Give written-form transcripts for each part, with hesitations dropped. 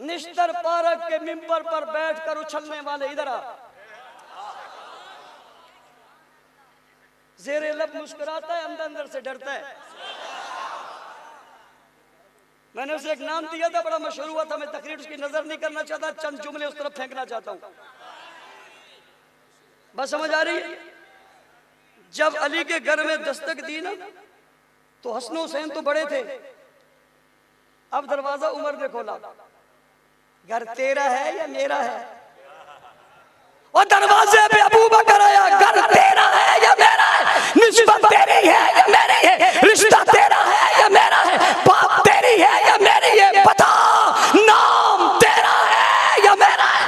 Nishtar park के मिंबर पर बैठकर उछलने वाले इधर आ। जेरे लब मुस्कुराता है, अंदर अंदर से डरता है। मैंने उसे एक नाम दिया था, बड़ा मशहूर हुआ था। मैं तकरीर उसकी नजर नहीं करना चाहता, चंद जुमले उस तरफ फेंकना चाहता हूं। बस समझ आ रही है? जब अली के घर में दस्तक दी ना, तो हसन हुसैन तो बड़े थे। अब दरवाजा उमर ने खोला। घर तेरा है या मेरा है? और दरवाजे पे अबू बकर आया। घर तेरा है या मेरा है? निस्बत तेरी है या मेरी है? रिश्ता तेरा है या मेरा है? बाप तेरी है या मेरी है? बता, नाम तेरा है या मेरा है?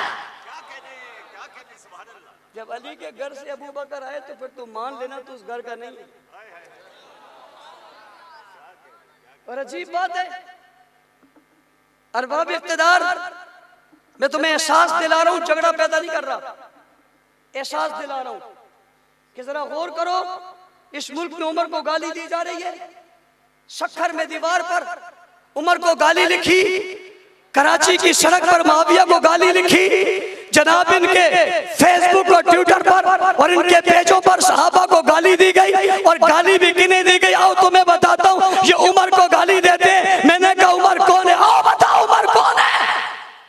जब अली के घर से अबू बकर आए तो फिर तो मान लेना तो उस घर का नहीं है। और अजीब बात है, अरबाब इख्तिदार, मैं तुम्हें एहसास दिला रहा हूं, झगड़ा पैदा नहीं कर रहा, एहसास दिला रहा हूं कि जरा गौर करो। इस मुल्क में उमर को गाली दी जा रही है। शक्कर में दीवार पर उमर को गाली लिखी, कराची की सड़क पर माविया को गाली लिखी, जनाब इनके फेसबुक और ट्विटर पर और इनके पेजों पर सहाबा को गाली दी गई। और गाली भी किन्हें दी गई, आओ तुम्हें बताता हूं। ये उमर को गाली देते। मैंने कहा उमर कौन है? आओ बताओ उमर कौन है?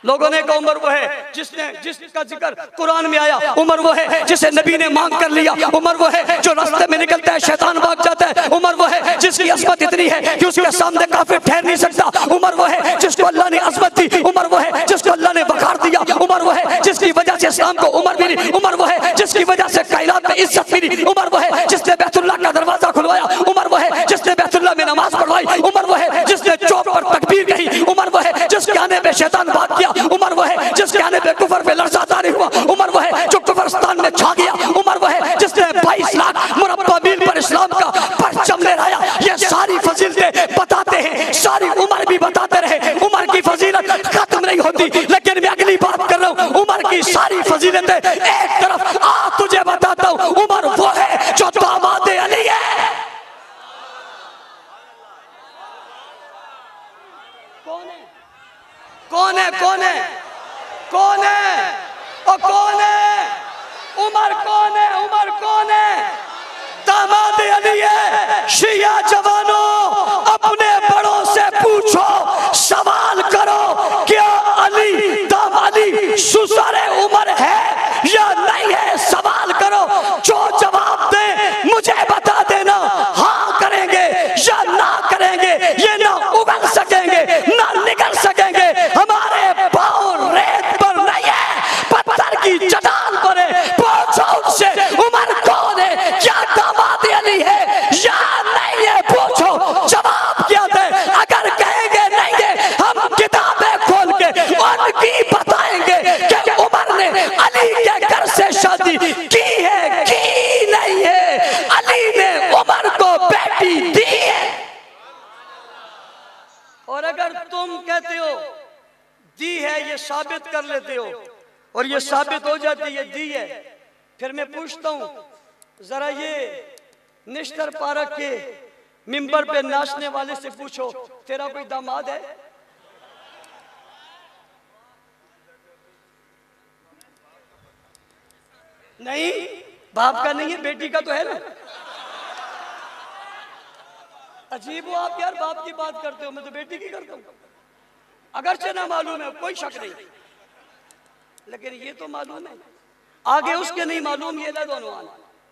लोगों ने कहा उमर वो है जिसका जिक्र कुरान में आया। उमर वो है जिसे नबी ने मांग कर लिया। उमर वो है जो रास्ते में निकलता है शैतान भाग जाता है। उमर वो है जिसकी अज़मत इतनी है कि उसके सामने काफिर ठहर नहीं सकता। उमर वो है जिसको अल्लाह ने अज़मत दी। उमर वो है जिसको अल्लाह ने वक़ार दिया। उमर वो है जिसकी वजह से इस्लाम को उमर मिली। उमर वो है जिसकी वजह से कायनात में इज्जत मिली। उमर वो है जिसने बैतुल्लाह का दरवाजा खुलवाया। उमर वो है जिसने बैतुल्लाह में नमाज पढ़वाई। उमर वो है जिसने चौक पर तकबीर कही। उमर वो है जिसके आने पे शैतान भाग गया। उमर वो है जिसके आने पे कुफर पे लर्ज़ा तारी हुआ। उमर वो है जो कुफरस्तान में छा गया। उमर वो है जिसने 22 लाख मुरब्बा मील पर इस्लाम का परचम लहराया। ये सारी फजीलतें बताते हैं, सारी उमर भी बताते रहे। उमर की फजीलत खत्म नहीं होती। लेकिन मैं अगली बात कर रहा हूँ, उमर की सारी फजीलतें एक तरफ आ, तुझे बताता हूँ। उमर वो है जो दामाद अली है। कौन है? कौन है? कौन है? कौन है? और कौन है? उमर कौन है? उमर कौन है? दामाद अली है। शिया जवानों, अपने बड़ों से पूछो, सवाल करो, क्या अली दामादी सुसरे उमर है या नहीं है? सवाल करो, जो जवाब दे मुझे बता देना। हाँ करेंगे या ना करेंगे, ये ना उगल सकेंगे ना निकल सकेंगे। हमारे पाँव रेत पर नहीं है, पत्थर की चट्टान पर है। पूछो उनसे उमर कौन है? क्या दामाद अली है या नहीं है? पूछो, जवाब क्या दे। अगर कहेंगे नहीं है, हम किताबें खोल के उनकी बताएंगे कि उमर ने अली के घर से शादी की है की नहीं है। अली ने उमर को बेटी दी है। और अगर तुम कहते हो दी है, ये साबित कर लेते हो और ये साबित हो जाती है दी है, फिर मैं पूछता हूं जरा ये निश्तर पार्क के मिंबर पे नाचने वाले से पूछो, तेरा कोई दामाद है? नहीं, बाप का नहीं है, बेटी का तो है ना। अजीब हो आप यार, बाप की बात करते हो, मैं तो बेटी की करता हूं। अगरचे ना मालूम है, कोई शक नहीं, लेकिन ये तो मालूम है। आगे उसके नहीं मालूम, ये दोनों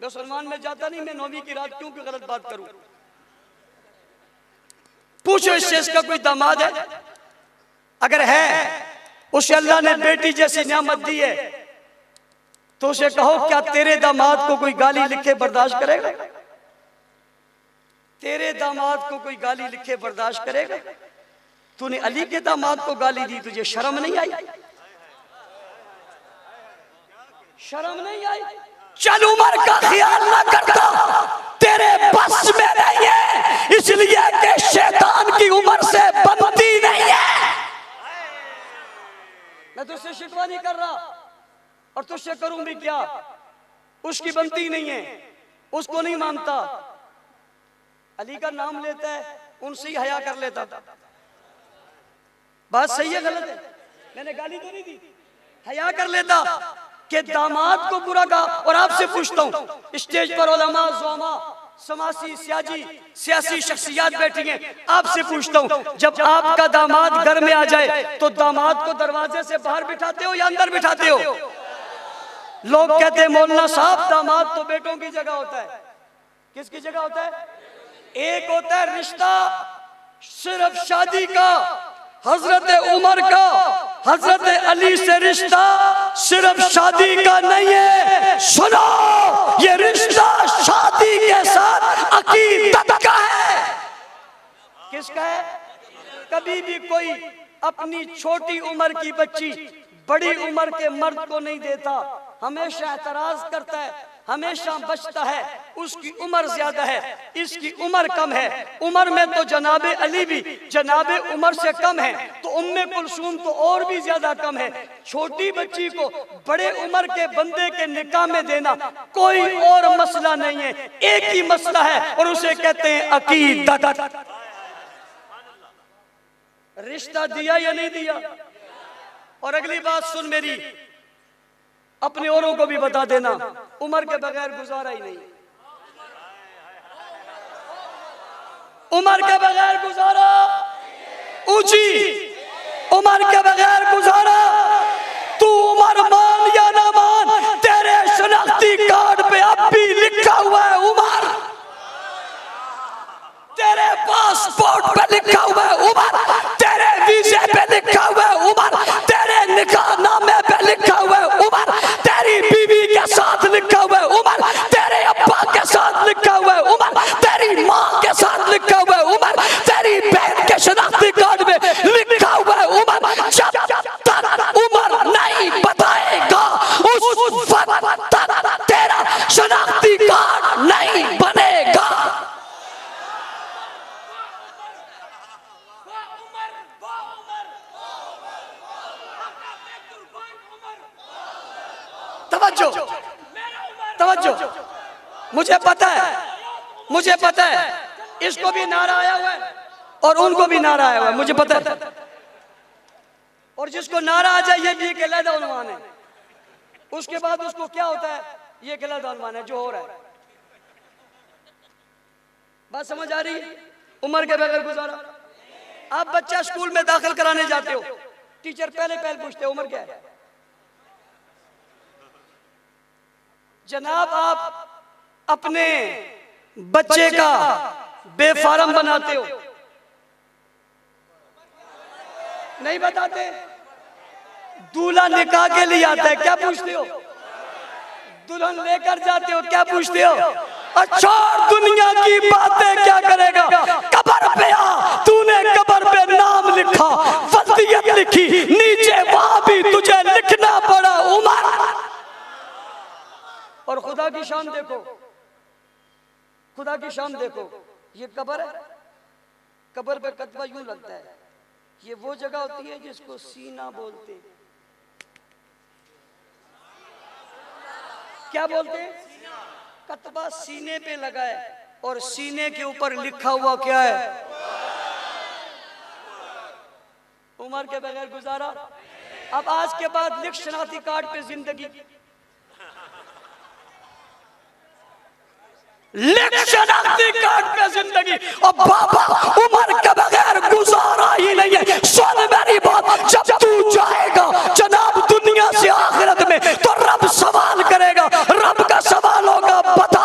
मैं सलमान में जाता नहीं, मैं 9वीं की रात क्यों की गलत बात करूं। पूछो इससे इसका कोई दामाद है? अगर है, उसे अल्लाह ने बेटी जैसी नियामत दी है, तो उसे कहो क्या तेरे दामाद को कोई गाली लिखे बर्दाश्त करेगा? तेरे दामाद को कोई गाली लिखे बर्दाश्त करेगा? तूने अली के दामाद को गाली दी, तुझे शर्म नहीं आई? शर्म नहीं आई? चल उमर का ख्याल ना करता, तेरे बस में नहीं है, इसलिए कि शैतान की उमर से बनती नहीं है। मैं तुझसे शिकवा नहीं कर रहा और तुझसे करूं भी क्या, उसकी बनती नहीं है, उसको नहीं मानता। अली का नाम लेता है, उनसे ही हया कर लेता। बात सही है गलत है? मैंने गाली तो नहीं दी, हया कर लेता कि दामाद को बुरा कहा। और आपसे पूछता हूँ, स्टेज पर उलमा, ज़ुलमा, समासी, सियासी शख्सियत बैठी हैं, आपसे पूछता हूँ, जब आपका दामाद घर में आ जाए तो दामाद को दरवाजे से बाहर बिठाते हो या अंदर बिठाते हो? लोग कहते हैं मौलाना साहब दामाद तो बेटों की जगह होता है। किसकी जगह होता है? एक होता है रिश्ता सिर्फ शादी का, हजरत उमर का, हजरत अली से रिश्ता सिर्फ शादी का नहीं है। सुनो, ये रिश्ता शादी के साथ अकीदत का है। किसका है? कभी भी कोई अपनी छोटी उम्र की बच्ची बड़ी उम्र के मर्द को नहीं देता, हमेशा एतराज करता है, हमेशा बचता है। उसकी उम्र ज्यादा है, इसकी उम्र कम है। उम्र में तो जनाबे अली भी जनाबे उमर से कम है, तो उम्मे कुलसूम तो और भी ज्यादा कम है। छोटी बच्ची को बड़े उम्र के बंदे के निकाह में देना कोई और मसला नहीं है, एक ही मसला है और उसे कहते हैं अकीदत। रिश्ता दिया या नहीं दिया? और अगली बात सुन मेरी, अपने औरों को भी बता देना, उम्र के बगैर गुजारा ही नहीं। उम्र के बगैर गुजारा, ऊंची उम्र के बगैर गुजारा। तू उम्र मान या ना मान, तेरे शनाख्ती कार्ड पे अब भी लिखा हुआ है उम्र, तेरे पासपोर्ट पे लिखा हुआ है उम्र, तेरे वीजे पे लिखा हुआ है उम्र, तेरे निकाहनामे पे लिखा हुआ है उम्र, तेरी बीवी के साथ लिखा हुआ है उम्र, तेरे अब्बा के साथ लिखा हुआ है उम्र, तेरी माँ के साथ लिखा हुआ है उम्र, तेरी बहन के शनाख्ती कार्ड में लिखा हुआ है उम्र। जब तक उम्र नहीं बताएगा उस वक्त तक तेरा शनाख्ती कार्ड नहीं बनेगा। तवज्जो, तवज्जो, मुझे पता है इसको भी नारा आया हुआ है और उनको भी नारा आया हुआ है, मुझे पता है। और जिसको नारा आ जाए ये भी एक अलग उन्वान है, उसके बाद उसको क्या होता है ये एक अलग उन्वान है जो हो रहा है। बात समझ आ रही है? उम्र के बगैर गुजारा। आप बच्चा स्कूल में दाखिल कराने जाते हो, टीचर पहले पूछते उम्र क्या है। जनाब आप अपने बच्चे का बेफारम बनाते हो, नहीं बताते। दूल्हा निकाह के लिए आता है, क्या पूछते हो? दुल्हन लेकर जाते हो, क्या पूछते हो? अच्छा दुनिया की बातें क्या करेगा? कब्र पे आ, तूने कब्र पे नाम लिखा, वसीयत लिखी, नीचे वहां भी तुझे लिखना पड़ा उम्र। और खुदा की शान देखो, खुदा की शान देखो, ये कब्र है, कब्र पे कतबा यूं लगता है, ये वो जगह होती है जिसको सीना बोलते हैं। क्या बोलते हैं? कतबा सीने पे लगा है और सीने के ऊपर लिखा हुआ क्या है? उम्र के बगैर गुजारा। अब आज के बाद लिख शनाख्ती कार्ड पे जिंदगी, लिख शनाख्ती कार्ड पे जिंदगी। और बाबा उम्र के बगैर गुजारा ही नहीं है। सुन मेरी बात, जब तू जाएगा जनाब दुनिया से आखिरत में, तो रब सवाल करेगा, रब का सवाल होगा बता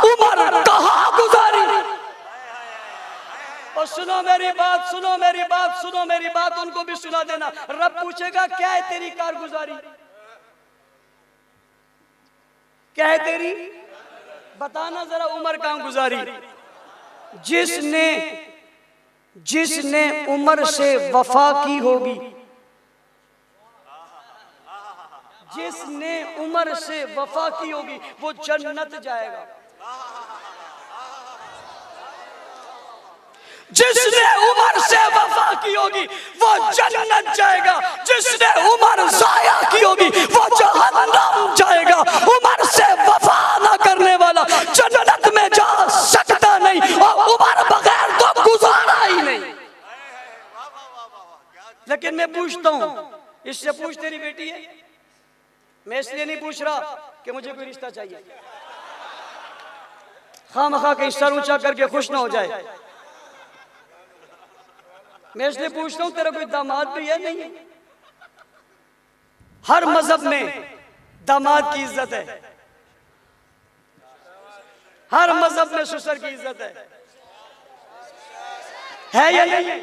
उम्र कहाँ गुजारी। और सुनो मेरी बात, सुनो मेरी बात, सुनो मेरी बात, उनको भी सुना देना। रब पूछेगा क्या है तेरी कारगुजारी, क्या है तेरी, बताना जरा उम्र कहां गुजारी। जिसने उम्र से वफा की होगी, जिसने उम्र से वफा की होगी वो जन्नत जाएगा। जिसने उम्र से वफा की होगी वो जन्नत जाएगा, जिसने उम्र जाया की होगी वो जहन्नम जाएगा। उम्र से वफा ना करने वाला जन्नत में जा सकता नहीं, और उम्र बगैर तो गुजारा ही नहीं। लेकिन मैं पूछता हूँ इससे पूछ तेरी बेटी है। मैं इसलिए नहीं पूछ रहा कि मुझे कोई रिश्ता चाहिए, खामखा के सर ऊंचा करके खुश ना हो जाए। मैं इसलिए पूछ रहा हूं तेरा कोई दामाद भी है? नहीं है। हर मजहब में दामाद की इज्जत है, हर मजहब में ससुर की इज्जत है या नहीं?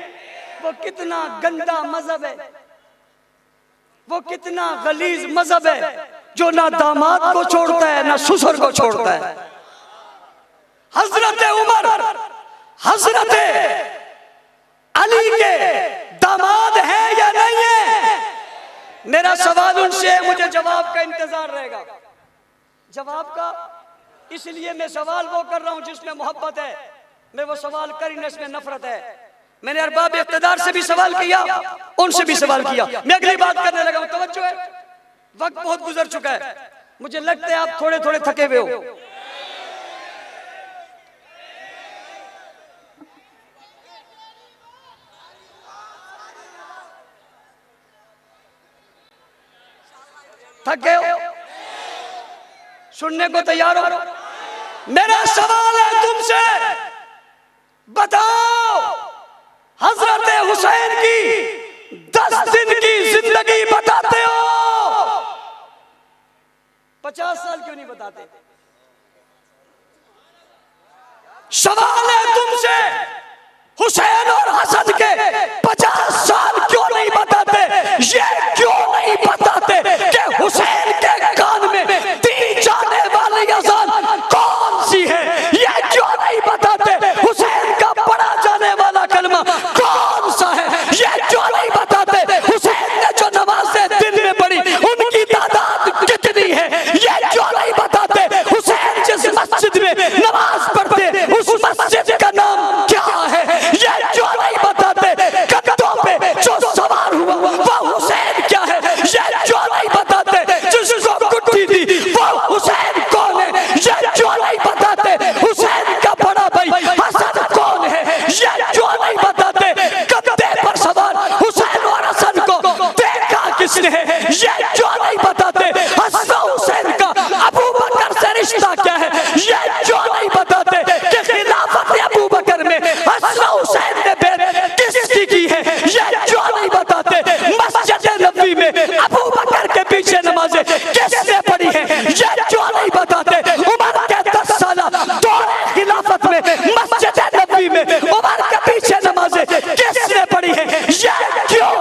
वो कितना गंदा मजहब है, वो कितना गलीज मजहब है जो ना दामाद को छोड़ता है ना ससुर को छोड़ता है। हजरत उमर हजरत अली के दामाद है या नहीं है? मेरा सवाल उनसे है, मुझे जवाब का इंतजार रहेगा। जवाब का इसलिए मैं सवाल वो कर रहा हूं जिसमें मोहब्बत है। मैं वो सवाल कर ही नहीं इसमें नफरत है। मैंने अरबाब इख्तिदार से भी सवाल किया, उनसे भी सवाल किया। मैं अगली बात करने लगा हूं, तवज्जो है, वक्त बहुत गुजर चुका है। मुझे लगता है आप थोड़े थोड़े थके हुए हो। थक गए हो? सुनने को तैयार हो? मेरा सवाल है तुमसे, बताओ हजरत हुसैन की 10 दिन की जिंदगी बताते हो, 50 साल क्यों नहीं बताते? सवाल है तुमसे, हुसैन और हसन के 50 साल क्यों नहीं बताते? ये क्यों नहीं बताते कि हुसैन के कान में दी जाने वाली अज़ान कौन सी है? ये क्यों नहीं बताते हुसैन का पढ़ा जाने वाला कलमा कौन सा है? ये क्यों नहीं बताते हुसैन ने जो नमाज़ें दिन में पढ़ी उनकी तादाद कितनी है? ये क्यों नहीं बताते हुसैन जिस मस्जिद में नमाज पढ़ते उस मस्जिद का नाम क्या है? ये क्यों नहीं बताते गद्दों पे जो सवार हुआ वो हुसैन क्या है? ये क्यों नहीं बताते जिसको कुट्टी दी वो हुसैन कौन है? ये क्यों नहीं बताते हुसैन का बड़ा भाई हसन कौन है? ये क्यों नहीं बताते गद्दे पर सवार हुसैन और हसन को देखा किसने है? ये क्यों नहीं बताते हसन हुसैन का अबू बकर से रिश्ता क्या है? ये क्यों नहीं बताते कि खिलाफत अबू बकर में हसन हुसैन ने बैत किसकी की है? ये क्यों नहीं बताते मस्जिद नबवी में अबू बकर के पीछे नमाजें किसने पढ़ी है? ये क्यों नहीं बताते उमर के 10 साल दौरे खिलाफत में मस्जिद नबवी में उमर के पीछे नमाजें किसने पढ़ी है? ये क्यों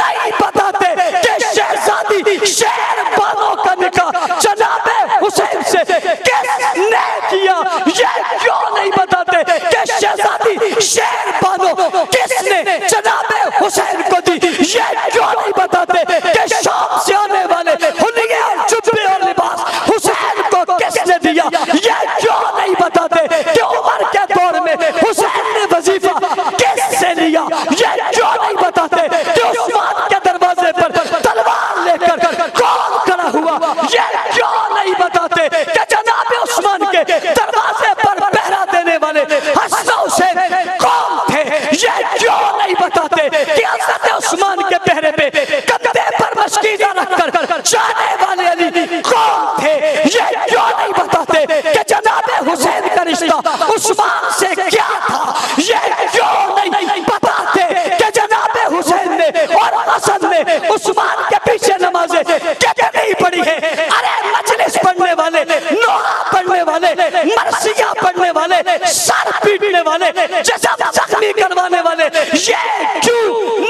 नहीं बताते कि शहजादी शेरबानो का निकाह जनाबे हुसैन से किसने किया? ये क्यों नहीं बताते कि शहजादी शेरबानो किसने जनाबे हुसैन को दी? ये क्यों नहीं बताते कि शाम से आने वाले हुलिये और जुब्बे और लिबास हुसैन को किसने दिया? ये क्यों नहीं बताते कि उमर के दौर में हुसैन ने वजीफा किससे लिया? ये क्यों नहीं बताते कि उस्मान के दरवाजे पर तलवार लेकर कौन खड़ा हुआ? ये क्यों नहीं बताते कि जनाब उस्मान के दरवाजे पर पहरा देने वाले हसन हुसैन कौन थे? ये क्यों नहीं बताते कि हज़रत उस्मान के पहरे पे कंधे पर मशकीज़ा रखकर जाने वाले अली कौन थे? ये क्यों नहीं बताते कि जनाब हुसैन का रिश्ता उस्मान से क्या था? ये क्यों नहीं बताते कि जनाब हुसैन ने और हसन ने उस्मान के पीछे नमाजें कितनी पढ़ी है? अरे मजलिस पढ़ने वाले, नोहा पढ़ने वाले, मरसिया पढ़ने वाले, सर पीटने वाले, जिस्म जख्मी करवाने वाले, ये क्यों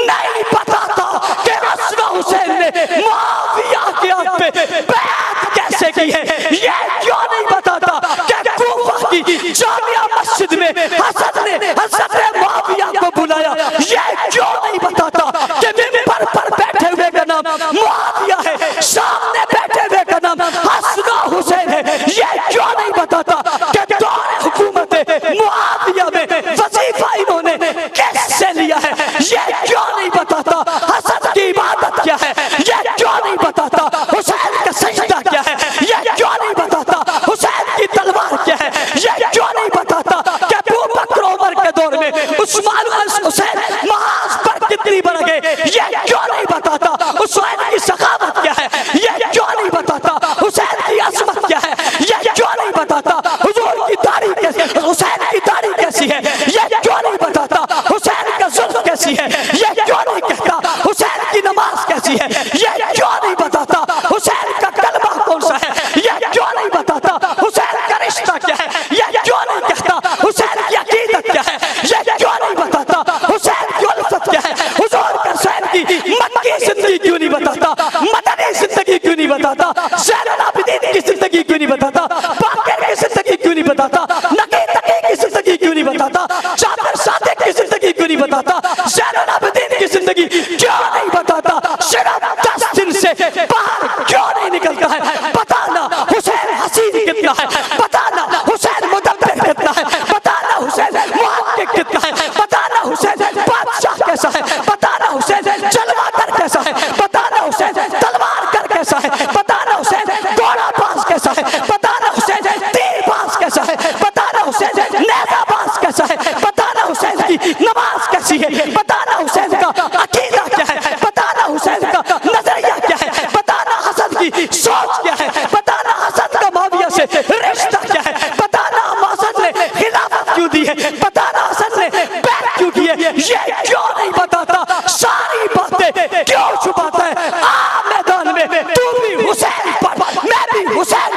नहीं बताता कि हसन हुसैन ने मुआविया के आग पे बैत कैसे की है? ये क्यों नहीं बताता कि कूफा की जामिया मस्जिद में हसन ने हज़रत मुआविया को बुलाया? ये क्यों नहीं बताता कि मिंबर पर बैठे हुए का नाम मुआविया है, सामने बैठे हुए का नाम हसन हुसैन है? ये क्यों नहीं बताता कि दौरे हुकूमत मुआविया में वजीफा इन्होंने कैसे लिया है? ये क्यों नहीं बताता हसन की इबादत क्या है? ये क्यों नहीं बताता हुसैन का सजदा क्या है? ये क्यों नहीं बताता हुसैन की तलवार क्या है? ये क्यों नहीं बताता कि अबू बकर उमर के दौर में उस्मान और हुसैन महाज पर कितनी बढ़ गए? ये क्यों नहीं बताता हुसैन की सखावत क्या है ये क्यों नहीं बताता, हुसैन की अजमत क्या है ये क्यों नहीं बताता, हुजूर की दाढ़ी कैसी, हुसैन की दाढ़ी कैसी है ये क्यों नहीं बताता, हुसैन का जुल्फ कैसी है ये क्यों नहीं कहता, हुसैन की नमाज कैसी है ये क्यों नहीं बताता, हुसैन का कलमा कौन सा है ये क्यों नहीं बताता, हुसैन का रिश्ता क्या है ये क्यों नहीं कहता, हुसैन की अकीदत क्या है ये क्यों नहीं बताता, हुसैन की उल्फत क्या है, हुजूर का हुसैन की मक्की जिंदगी क्यों नहीं बताता, मदनी जिंदगी क्यों नहीं बताता, ज़ैनुल आबिदीन की जिंदगी क्यों नहीं बताता, बाक़िर की जिंदगी क्यों नहीं बताता, नकी तकी की जिंदगी क्यों नहीं बताता, जाफर सादिक की जिंदगी क्यों नहीं बताता, ज़ैनुल आबिदीन की जिंदगी क्यों नहीं बताता, सिर्फ 10 दिन से बाहर क्यों नहीं निकलता है, बताना हुसैन हसीन कितना है, बताना हुसैन मुदब्बिर कितना है, बताना हुसैन मुहक्किक कितना है, बताना हुसैन बादशाह कैसा है, बताना हुसैन जलवागर कैसा है, बताना हुसैन तलवार कर कैसा है, बताना हुसैन घोड़ा बाज कैसा है, बताना हुसैन तीर बाज कैसा है, बताना हुसैन नेज़ा बाज कैसा है, बताना हुसैन की नमाज कैसी है, बताना हुसैन का अकीदा क्या है, बताना हुसैन का नजरिया क्या है, बताना हसन की सोच क्या है, बताना हसन का माविया से रिश्ता क्या है, बताना हसन ने खिलाफत क्यों दी है, बताना हसन ने बैत क्यों की है, ये क्यों नहीं बताता, सारी बातें क्यों छुपाता है, आ मैदान में तू भी हुसैन पर मैं भी हुसैन